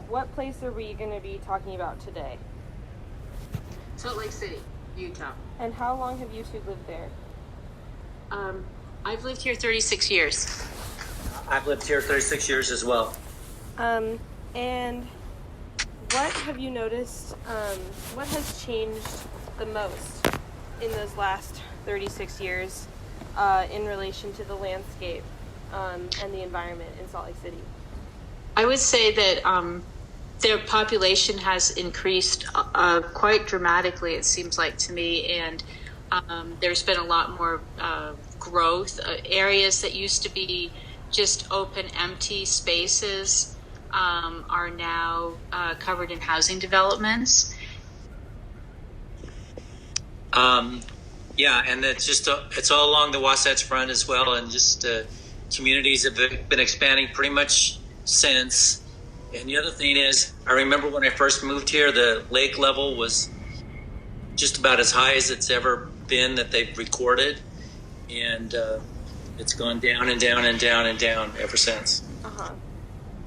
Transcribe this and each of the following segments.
What place are we going to be talking about today? Salt Lake City, Utah. And how long have you two lived there? I've lived here 36 years. I've lived here 36 years as well. And what have you noticed, what has changed the most in those last 36 years in relation to the landscape and the environment in Salt Lake City? I would say that their population has increased quite dramatically, it seems like to me, and there's been a lot more growth. Areas that used to be just open, empty spaces are now covered in housing developments. Yeah, and it's all along the Wasatch Front as well, and just communities have been expanding pretty much since. And the other thing is, I remember when I first moved here, the lake level was just about as high as it's ever been that they've recorded, and it's gone down and down and down and down ever since.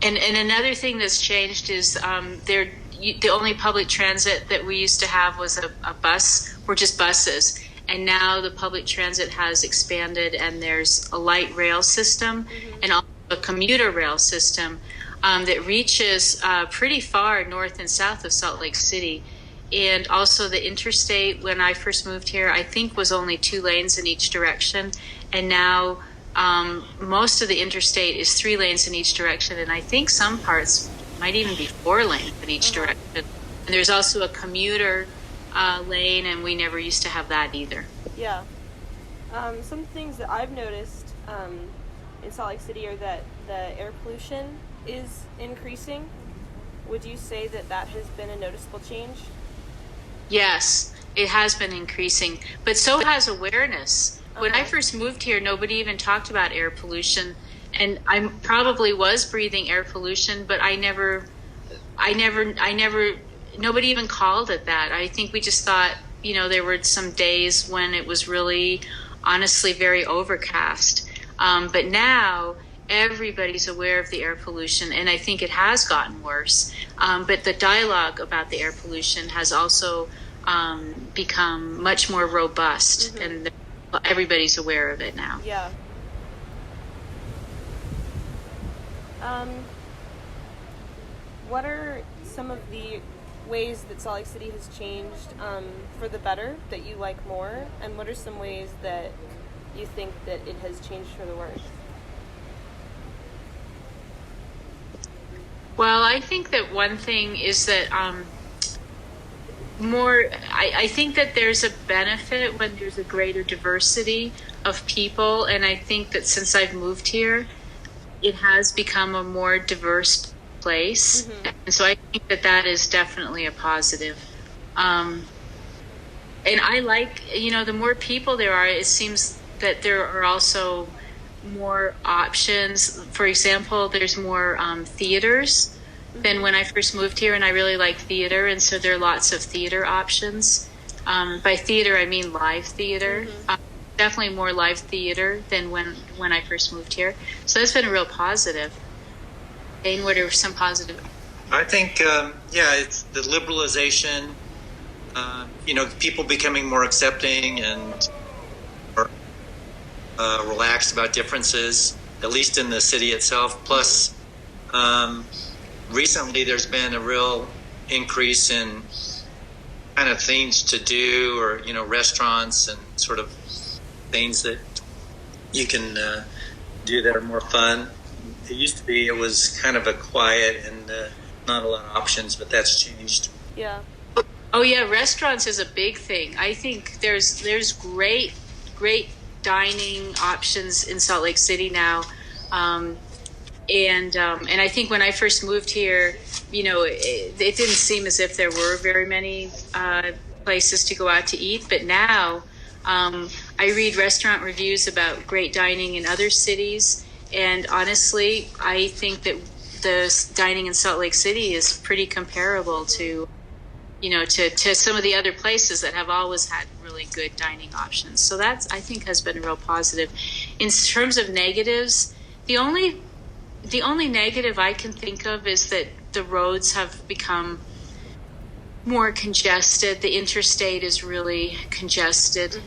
And another thing that's changed is the only public transit that we used to have was a bus, or just buses. And now the public transit has expanded, and there's a light rail system and also a commuter rail system that reaches pretty far north and south of Salt Lake City. And also the interstate, when I first moved here, I think was only 2 lanes in each direction. And now most of the interstate is 3 lanes in each direction. And I think some parts might even be 4 lanes in each direction. And there's also a commuter lane, and we never used to have that either. Yeah. Some things that I've noticed in Salt Lake City are that the air pollution is increasing. Would you say that has been a noticeable change? Yes, it has been increasing, but so has awareness. When I first moved here, nobody even talked about air pollution, and I probably was breathing air pollution, but nobody even called it that. I think we just thought, there were some days when it was really, honestly, very overcast. But now everybody's aware of the air pollution, and I think it has gotten worse. But the dialogue about the air pollution has also become much more robust, and everybody's aware of it now. Yeah. What are some of the ways that Salt Lake City has changed for the better that you like more, and what are some ways that you think that it has changed for the worse? Well, I think that one thing is that I think that there's a benefit when there's a greater diversity of people, and I think that since I've moved here, it has become a more diverse place, and so I think that is definitely a positive. And I like, the more people there are, it seems that there are also more options. For example, there's more theaters than when I first moved here, and I really like theater, and so there are lots of theater options. By theater, I mean live theater. Definitely more live theater than when I first moved here. So that's been a real positive. Dane, what are some positive? I think, it's the liberalization, people becoming more accepting and more relaxed about differences, at least in the city itself. Plus, recently there's been a real increase in kind of things to do, or, restaurants and sort of things that you can do that are more fun. It used to be it was kind of a quiet and not a lot of options, but that's changed. Yeah. Oh yeah, restaurants is a big thing. I think there's great dining options in Salt Lake City now, and I think when I first moved here, it didn't seem as if there were very many places to go out to eat, but now I read restaurant reviews about great dining in other cities. And honestly, I think that the dining in Salt Lake City is pretty comparable to some of the other places that have always had really good dining options. So that's, I think, has been a real positive. In terms of negatives, the only negative I can think of is that the roads have become more congested. The interstate is really congested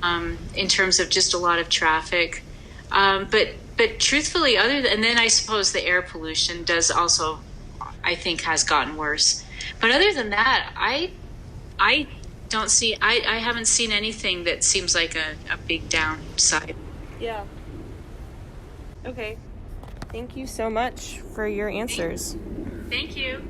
in terms of just a lot of traffic. But truthfully, and then I suppose the air pollution does also, I think, has gotten worse. But other than that, I don't see, I haven't seen anything that seems like a big downside. Yeah. Okay. Thank you so much for your answers. Thank you.